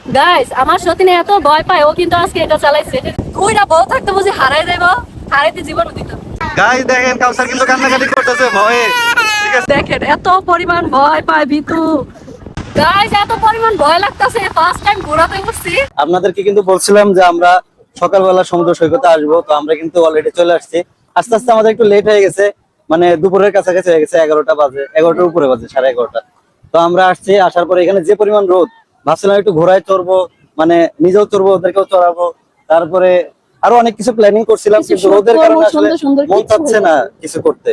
Guys আমার সতীন এত ভয় পায়, ও কিন্তু আজকে এটা চালাইছে। কইরা বউ থাকতে বুঝি হারাই যাইব, হারাইতে জীবন দিত। গাইস দেখেন কাউসার কিন্তু কান্নাকাটি করতেছে ভয়ে। ঠিক আছে, দেখেন এত পরিমাণ ভয় পায় ভিতু। গাইস এত পরিমাণ ভয় লাগতাছে, ফার্স্ট টাইম ঘোরাতে বসছি। আপনাদেরকে কিন্তু বলছিলাম যে আমরা সকালবেলা সমুদ্র সৈকতে আসবো, তো আমরা কিন্তু অলরেডি চলে আসছি। আস্তে আস্তে আমাদের একটু লেট হয়ে গেছে, মানে দুপুরের কাছাকাছি হয়ে গেছে, 11টা বাজে, 11টার উপরে বাজে, 11:30। তো আমরা আসছি, আসার পরে এখানে যে পরিমাণ রোদ, ভাবছিলাম একটু ঘোড়ায় চড়বো, মানে নিজেও চড়বো, ওদেরকেও চড়াবো। তারপরে আরো অনেক কিছু প্ল্যানিং করছিলাম, কিন্তু রোদের কারণে আসলে মন চাচ্ছে না কিছু করতে,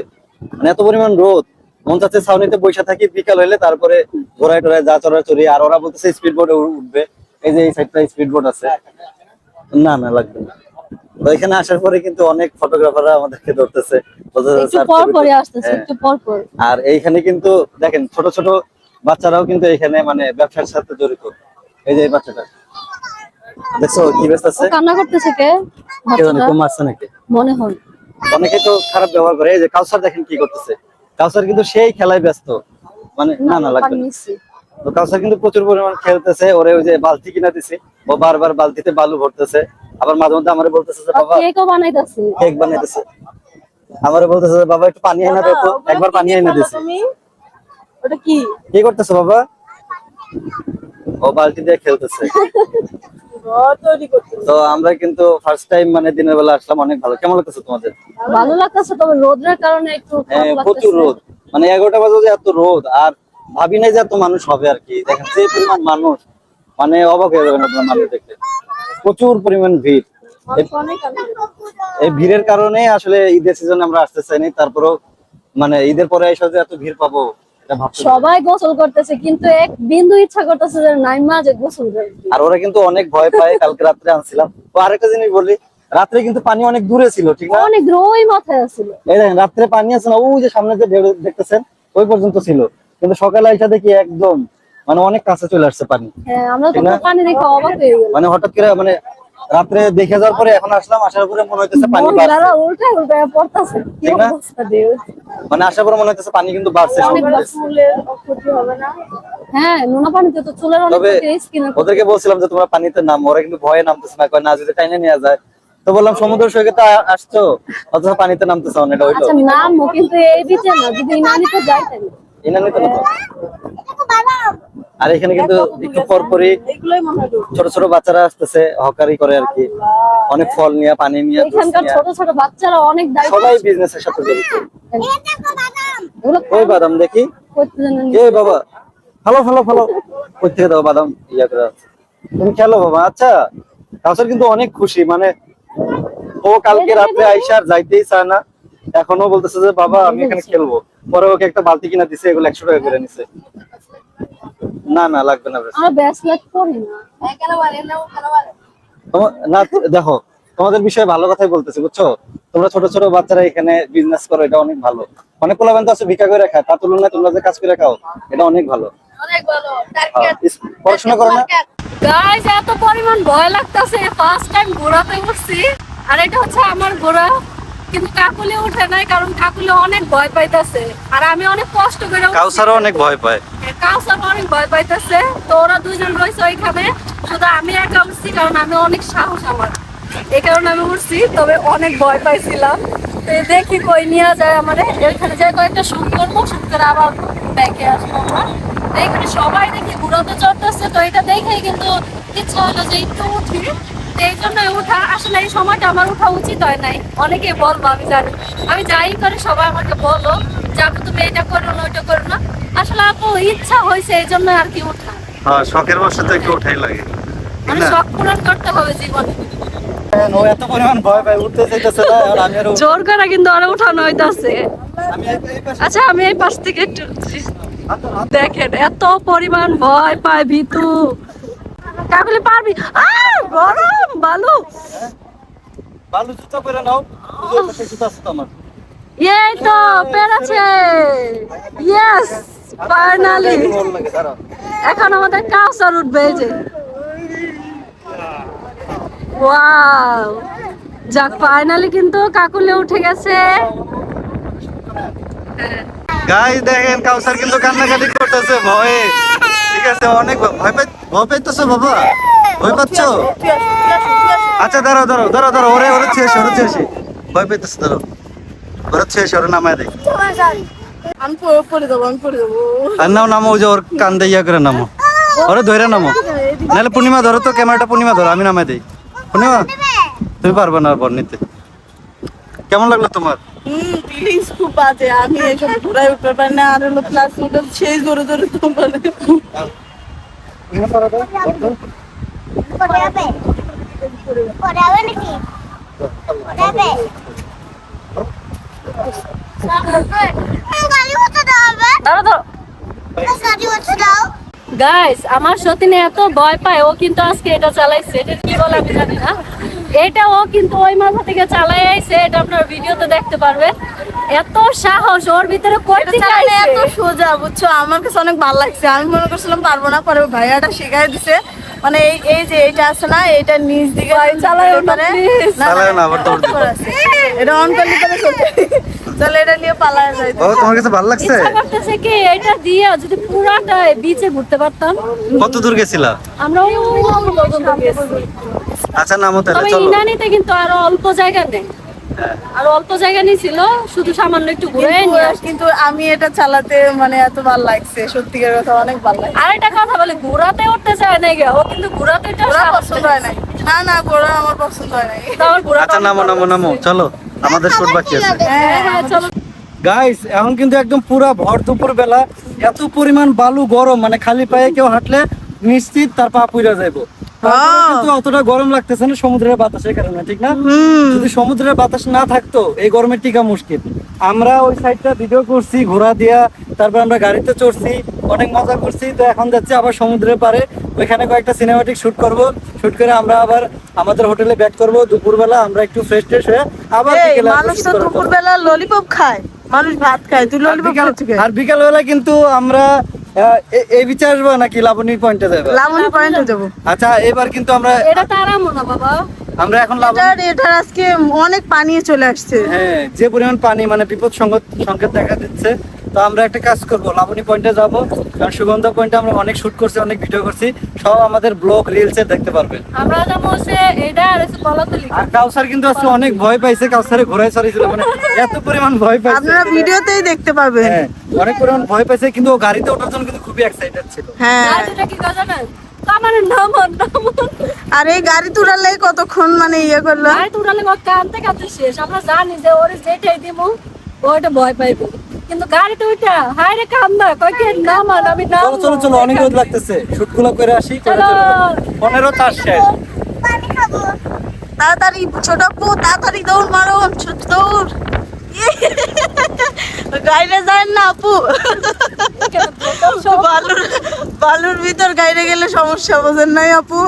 মানে এত পরিমাণ রোদ। মন চাচ্ছে ছাউনিতে বসে থাকি, বিকাল হইলে তারপরে ঘোড়ায় টোড়ায় যা চড়া চড়ি। আর ওরা বলতেছে স্পিড বোটে উঠবে, এই যে এই সাইডটা স্পিড বোট আছে। না না, লাগবে না। তো এখানে আসার পরে কিন্তু অনেক ফটোগ্রাফাররা আমাদেরকে ধরতেছে, বলতেছে একটু স্যার পর ছবি পরে তুলুন। আসতেছে, হ্যাঁ। একটু পর পর। আর এইখানে কিন্তু দেখেন ছোট ছোট বাচ্চারাও কিন্তু এখানে মানে ব্যবসার সাথে জড়িত। এই যে এই বাচ্চাটা দেখছো কি ব্যস্ত ও আছে, কান্না করতেছে কে? কেউ জানে বাচ্চাটা কেউ মারছে নাকি। মনে হয়। অনেকে তো খারাপ ব্যবহার করে। এই যে কাউসার দেখেন কি করতেছে, কাউসার কিন্তু সেই খেলায় ব্যস্ত, মানে না না, লাগবে পানি না। নিচ্ছি। তো কাউসার কিন্তু প্রচুর পরিমাণ খেলতেছে, ওরে ওই যে বালতি কিনা দিছি, ও বারবার বালতিতে বালু ভরতেছে। আবার মাঝে মধ্যে আমারে বলতেছে যে বাবা কেকও বানাইতাছে। কেক বানাইতেছে, আমারে বলতেছে যে বাবা একটু পানি এনে দাও তো, একবার পানি এনে দিছি। ওটা কি? কি করতেছে বাবা? ও বালতি দিয়ে খেলতেছে। তো আমরা কিন্তু ফার্স্ট টাইম মানে দিনের বেলা আসলাম, অনেক ভালো। কেমন লাগতেছে তোমাদের? ভালো লাগতেছে, তবে রোদের কারণে একটু হ্যাঁ, খারাপ প্রচুর লাগতেছে। রোদ, মানে 11টা বাজে যে এত রোদ, আর ভাবি নাই যে এত মানুষ হবে আর কি। দেখেন যে পরিমাণ মানুষ, মানে অবাক হয়ে যাবেন আপনার মানুষ দেখে, প্রচুর পরিমাণ ভিড়। এই ভিড়ের কারণে আসলে ঈদের সিজনে আমরা আসতে চাইনি, তারপরেও মানে ঈদের পরে এসে যে এত ভিড় পাবো এটা ভাবতে। সবাই গোসল করতেছে, কিন্তু এক বিন্দু ইচ্ছা করতেছে যে নাইমা যে গোসল করবে। আর ওরা কিন্তু অনেক ভয় পায়। কালকে রাত্রে আনছিলাম। তো আরেকটা জিনিস বলি, রাত্রে কিন্তু পানি অনেক দূরে ছিল, ঠিক না? অনেক ওই মাথায় আছিল। এই দেখেন রাত্রে পানি আছে না, ওই যে সামনে যে ঢেউ দেখতেছেন, ওই পর্যন্ত ছিল। কিন্তু সকালে এসে দেখি একদম মানে অনেক কাছে চলে আসছে পানি। হ্যাঁ, আমরা তো ঠিক না? পানি দেখে অবাক হয়ে গেলাম। মানে হঠাৎ করে মানে রাত্রে দেখে যাওয়ার পরে এখন আসলাম, আসার পরে মনে হইতেছে পানি বাড়ছে। মহিলারা উল্টায় উল্টায় পড়তেছে, কি ঠিক না? অবস্থা দেও। মানে আসার পরে মনে হইতেছে পানি কিন্তু বাড়ছে অনেক সব। চুলের ক্ষতি হবে না? হ্যাঁ, নোনা পানিতে তো চুলের অনেক তবে ক্ষতি, স্কিনের ক্ষতি। ওদেরকে বলছিলাম যে তোমরা পানিতে নামো, ওরা কিন্তু ভয়ে নামতেছে না, কয় না যদি টাইনে নিয়ে যায়। তো বললাম সমুদ্র সৈকতে আসছো, অথচ পানিতে নামতেছে না, এটা হইলো? আচ্ছা নামবো, কিন্তু এই বিচে না, যদি ইনানিতে যাই তাহলে। এনা নিতে না তো। আর এখানে কিন্তু একটু পরপরই এগুলোই মনে হয়। ছোট ছোট বাচ্চারা আসতেছে, হকারি করে আর কি, অনেক ফল নিয়ে, পানি নিয়ে, জুস এখানকার নিয়ে। ছোট ছোট বাচ্চারা অনেক দায়িত্ব। সবাই বিজনেসের সাথে জড়িত। এগুলো ওই বাদাম দেখি, করতে জানেন এ বাবা ভালো ভালো ভালো, কই থেকে দাও বাদাম ইয়া করে আছে। তুমি খেলো বাবা। আচ্ছা, কাউসার কিন্তু অনেক খুশি, মানে ও কালকে রাত্রে আইসা আর যাইতেই চায় না, এখনো বলতেছে যে বাবা আমি এখানে খেলবো। পরে ওকে একটা বালতি কিনা দিছে, এগুলো 100 টাকা করে নিছে। না না, লাগবে না। আমরা ব্যাসলেট পরি না। না দেখো, তোমাদের বিষয়ে ভালো কথাই বলতেছি, বুঝছো? তোমরা ছোট ছোট বাচ্চারা এখানে বিজনেস করো, এটা অনেক ভালো। অনেক পোলাপান তো আছে ভিক্ষা করে খায়, তার তুলনায় তোমরা যে কাজ করে খাও, এটা অনেক ভালো। অনেক ভালো। পড়াশোনা করো না? গাইস এত পরিমাণ ভয় লাগতেছে, ফার্স্ট টাইম ঘোড়াতে উঠছি। আর এটা হচ্ছে আমার ঘোড়া, কিন্তু কাকুলে উঠে নাই, কারণ কাকুলে অনেক ভয় পাইতেছে। আর আমি অনেক কষ্ট করে উঠছি। কাউসারও অনেক ভয় পায়। কাউসার অনেক ভয় পাইতেছে। তো ওরা দুজন রয়েছে ওইখানে, শুধু আমি একা উঠছি, কারণ আমি অনেক সাহস আমার, এই কারণে আমি উঠছি। তবে অনেক ভয় পাইছিলাম। তো দেখি কই নিয়ে যায় আমারে, এখানে যাই কয়েকটা শুট করবো, শুট করে আবার ব্যাকে আসবো আমরা। তো এখানে সবাই দেখি ঘুরাতে চড়তেছে, তো এটা দেখেই কিন্তু ইচ্ছা হলো যে একটু উঠি। তো এই জন্য উঠা, আসলে এই সময়টা আমার উঠা উচিত হয় নাই। অনেকে বলবো, আমি জানি, আমি যাই করে সবাই আমাকে বলো যে আপু তুমি এটা করো না, ওইটা করো না। আসলে আপু ইচ্ছা হয়েছে, এই জন্য আর কি উঠা। হ্যাঁ, শখের বশে তো একটু ওঠাই লাগে। মানে শখ পূরণ করতে হবে জীবনে। ও এত পরিমাণ ভয় পায়, উঠতে চাইতেছে না, আর আমি আরো জোর করে কিন্তু আরো উঠানো হইতাছে। আমি এই পাশে আচ্ছা আমি এই পাশ থেকে একটু দেখেন এত পরিমাণ ভয় পায় ভিতু। কাকুলি পারবি? গরম বালু। বালু জুতা পরে নাও, ওই যে পাশে জুতা আছে তো আমার। এই তো পেরেছে। Yes, finally. ভালো লাগে, দাঁড়াও। এখন আমাদের কাউসার উঠবে, এই যে। ওয়াও, যাক ফাইনালি কিন্তু কাকুলে উঠে গেছে। গাইস দেখেন কাউসার কিন্তু কান্নাকাটি করতেছে ভয়ে। ঠিক ঠিক আছে, অনেক ভয় পাইতেছো বাবা? ভয় পাচ্ছ? আচ্ছা দাঁড়াও দাঁড়াও দাঁড়াও দাঁড়াও, ওরে ওরে ছুঁয়ে ওরে ছুঁয়ে ভয় পাইতেছো, দাঁড়াও ওরে ছুঁয়ে ওরে নামায় দেয়। আমি পরে দেবো, আমি পরে দেবো। আর নাও, নামো, ওই যে ওর কান্দে ইয়া করে নামো, ওরে ধরে নামো। নাহলে পূর্ণিমা ধরো তো, ক্যামেরাটা পূর্ণিমা ধরো, আমি নামাই দিই। পূর্ণিমা তুমি পারবে না আর নিতে। কেমন লাগলো তোমার? ফিলিংস খুব বাজে, আমি এইসব ঘোরায় উঠতে পারি না, আর হলো প্লাস ওটা সেই জোরে জোরে তোমার গাইস, আমার সতীনে এত ভয় পায়, ও কিন্তু আজকে এটা চালাইছে, এটা কি বলে আমি জানি না। এটা ও কিন্তু ওই মাথা থেকে চালাই আইছে, এটা আপনার ভিডিওতে দেখতে পারবেন। এত সাহস ওর ভিতরে কই থেকে আইছে, এত সোজা, বুঝছো? আমার কাছে অনেক ভালো লাগছে। আমি মনে করছিলাম পারবো না, পরে ভাইয়াটা শিখাই দিছে। মানে এই যে এইটা আছে না, এটা নিচ দিকে চালায় পারে না, চালায় না আবার দৌড় দিতে। এটা অন করলে পরে চলে, এটা নিয়ে পালায় যায়। ও তোমার কাছে ভালো লাগছে? ইচ্ছা করতেছে কি এটা দিয়ে যদি পুরাটা বিচে ঘুরতে পারতাম। কত দূর গেছিলা? আমরা ওই পর্যন্ত গেছি। আচ্ছা নামো তাহলে, তবে চলো। ইনানিতে কিন্তু আরো অল্প জায়গা নেই, আর অল্প জায়গা নিয়েছিল, শুধু সামান্য একটু ঘুরে নিয়ে আসছি। কিন্তু আমি এটা চালাতে মানে এত ভালো লাগছে, সত্যিকার কথা অনেক ভালো লাগছে। আর একটা কথা বলে, ঘোরাতে উঠতে চায় না গিয়া, ও কিন্তু ঘোরাতে ঘোড়া পছন্দ হয় নাই, না না ঘোড়া আমার পছন্দ হয় নাই। আচ্ছা নামো নামো নামো, চলো আমাদের শুট বাকি আছে। হ্যাঁ চলো। গাইস এখন কিন্তু একদম পুরা ভর দুপুর বেলা, এত পরিমাণ বালু গরম, মানে খালি পায়ে কেউ হাঁটলে নিশ্চিত তার পা পুড়ে যাইবো। তারপরে কিন্তু অতটা গরম লাগতেছে না সমুদ্রের বাতাসের কারণে, ঠিক না? যদি সমুদ্রের বাতাস না থাকতো এই গরমে টিকা মুশকিল। আমরা ওই সাইডটা ভিডিও করছি ঘোড়া দিয়া, তারপর আমরা গাড়িতে চড়ছি, অনেক মজা করছি। তো এখন যাচ্ছি আবার সমুদ্রের পারে, ওইখানে কয়েকটা সিনেমাটিক শুট করব। শুট করে আমরা আবার আমাদের হোটেলে ব্যাক করব। দুপুরবেলা আমরা একটু ফ্রেশ ট্রেশ হয়ে আবার বিকেলে মানুষ তো দুপুরবেলা ললিপপ খায়, মানুষ ভাত খায়, তুই ললিপপ খাচ্ছিস? আর বিকাল বেলা কিন্তু আমরা এই বিচে আসবো নাকি লাবণী পয়েন্টে যাবো? লাবণী পয়েন্টে যাবো। আচ্ছা এবার কিন্তু আমরা এটা তারা মনে বাবা, আমরা এখন লাবণী, এটার আজকে অনেক পানি চলে আসছে। হ্যাঁ যে পরিমাণ পানি, মানে বিপদ সংকেত দেখা দিচ্ছে। তো আমরা একটা কাজ করব, লাবণী পয়েন্টে যাব, কারণ সুগন্ধা পয়েন্টে আমরা অনেক শুট করছি, অনেক ভিডিও করছি, সব আমাদের ব্লগ রিলসে দেখতে পারবেন। আমরা যাবো হচ্ছে এটা আর হচ্ছে কলাতলি। আর কাউসার কিন্তু আজকে অনেক ভয় পাইছে, কাউসারে ঘোরায় চড়েছিল, মানে এত পরিমাণ ভয় পাইছে, আপনারা ভিডিওতেই দেখতে পাবেন। হ্যাঁ অনেক পরিমাণ ভয় পাইছে, কিন্তু ও গাড়িতে ওঠার জন্য কিন্তু খুবই এক্সাইটেড ছিল। হ্যাঁ, গাড়িটা কি কথা জানেন, আমার নাম আর এই গাড়ি তুরালে কতক্ষণ মানে ইয়ে করলো। গাড়ি তুড়ালে কানতে কানতে শেষ। আমরা জানি যে ওরে যেটাই দিব ওইটা ভয় পাইবে, কিন্তু গাড়িতে ওইটা হায় রে কান্দা কয় কি নামান, আমি নাম। চলো চলো চলো, অনেক রোদ লাগতেছে, শুটগুলো করে আসি, করে চলো। চলো। 15 তার শেষ। তাড়াতাড়ি ছোট আপু, তাড়াতাড়ি দৌড় মারো, ছোট দৌড়। গাইরে যায় না আপু, বালুর বালুর ভিতর গাইরে গেলে সমস্যা, বোঝেন নাই আপু?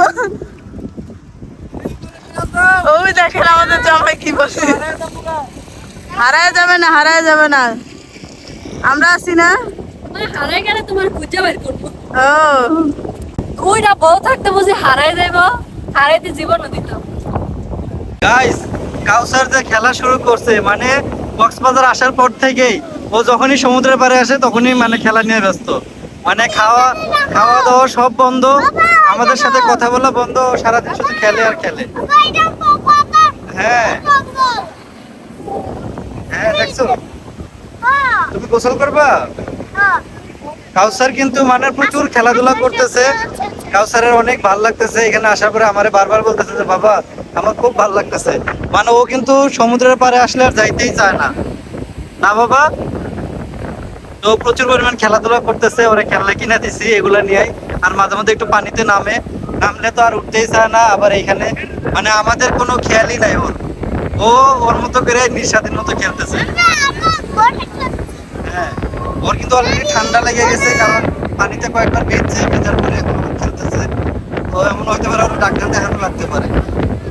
ওই দেখেন আমাদের জামাই কি বসে, হারায় যাবে না, হারায় যাবে না, আমরা আছি না। হারাই গেলে তোমার খুঁজে বের করবো। ও কইরা বউ থাকতে বুঝি হারাই যাইবো, হারাইতে জীবনও দিতাম। গাইস কাউসার যে খেলা শুরু করছে, মানে কক্সবাজার আসার পর থেকেই ও যখনই সমুদ্রের পাড়ে আসে তখনই মানে খেলা নিয়ে ব্যস্ত, মানে খাওয়া দাওয়া সব বন্ধ, আমাদের সাথে কথা বলা বন্ধ, ও সারাদিন শুধু খেলে আর খেলে। হ্যাঁ হ্যাঁ দেখছো, তুমি গোসল করবা? কাউসার কিন্তু মানে প্রচুর খেলাধুলা করতেছে, কাউসারের অনেক ভালো লাগতেছে এখানে আসার পরে। আমারে বারবার বলতেছে যে বাবা আমার খুব ভালো লাগতেছে, মানে ও কিন্তু সমুদ্রের পাড়ে আসলে আর যাইতেই চায় না, না বাবা? তো প্রচুর পরিমাণ খেলাধুলা করতেছে, ওরা খেলনা কিনে দিছি এগুলা নিয়েই। আর মাঝে মাঝে একটু পানিতে নামলে তো আর উঠতেই চায় না। আবার এইখানে মানে আমাদের কোনো খেয়ালই নাই ওর, ও ওর মতো করে নিঃস্বাধীন মতো খেলতেছে। হ্যাঁ ওর কিন্তু অলরেডি ঠান্ডা লেগে গেছে, কারণ পানিতে কয়েকবার ভেজার পরে এখন খেলতেছে। তো এমন হইতে পারে ওর ডাক্তার দেখানো লাগতে পারে।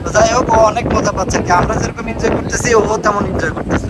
তো যাই হোক ও অনেক মজা পাচ্ছে, কি আমরা যেরকম এনজয় করতেছি ও তেমন এনজয় করতেছে।